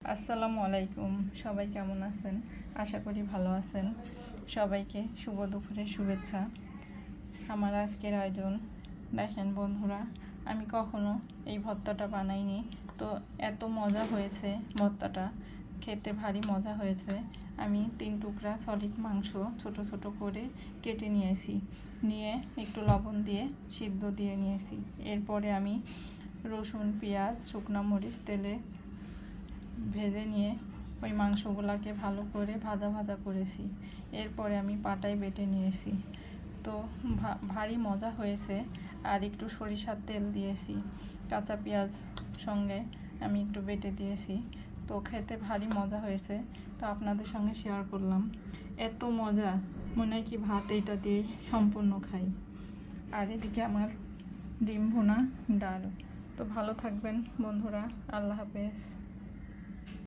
আসসালামু আলাইকুম। সবাই কেমন আছেন? আশা করি ভালো আছেন। সবাইকে শুভ দুপুরের শুভেচ্ছা। আমার আজকের আয়োজন দেখেন বন্ধুরা, আমি কখনো এই ভর্তাটা বানাইনি, তো এত মজা হয়েছে। ভর্তাটা খেতে ভারী মজা হয়েছে। আমি 3 টুকরা সলিড মাংস ছোট ছোট করে কেটে নিয়েছি, নিয়ে একটু লবণ দিয়ে সিদ্ধ দিয়ে নিয়েছি। এরপরে আমি রসুন, পেঁয়াজ, শুকনো মরিচ তেলে ভেজে নিয়ে ওই মাংসগুলোকে ভালো করে ভাজা করেছি। এরপরে আমি পাটায় বেটে নিয়েছি। তো ভারী মজা হয়েছে। আর একটু সরিষার তেল দিয়েছি, কাঁচা পেঁয়াজ সঙ্গে আমি একটু বেটে দিয়েছি। তো খেতে ভারী মজা হয়েছে, তো আপনাদের সঙ্গে শেয়ার করলাম। এত মজা, মনে হয় কি ভাত এইটা দিয়ে সম্পূর্ণ খাই। আর এদিকে আমার ডিম ভুনা, ডাল। তো ভালো থাকবেন বন্ধুরা। আল্লাহ হাফেজ।